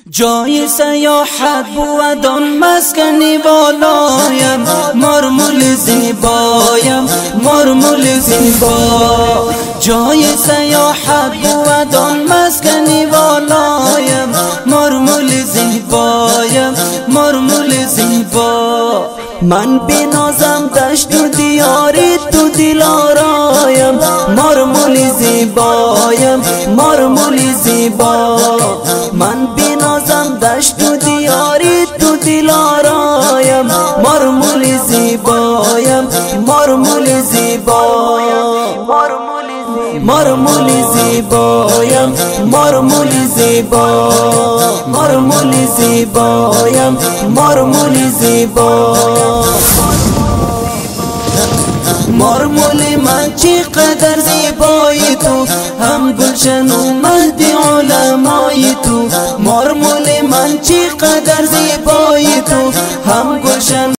جای سیاحت بود آن مسکنی والایم، مرمول زیبایم مرمول زیبا. جای سیاحت بود آن مسکنی والایم، مرمول زیبایم مرمول زیبا. من بنازم دشت و دیاری تو دلارایم، مرمول زیبایم مرمول زیبا. من بنازم دشت و دیاری تو دلارایم، مرمول زیبایم مرمول زیبا. مرمول زیبایم مرمول زیبا. مرمول زیبایم مرمول زیبا. مرمول من چقدر زیبایی تو، هم گلشن و مهد علمای تو. مرمول من چقدر زیبایی تو، هم گلشن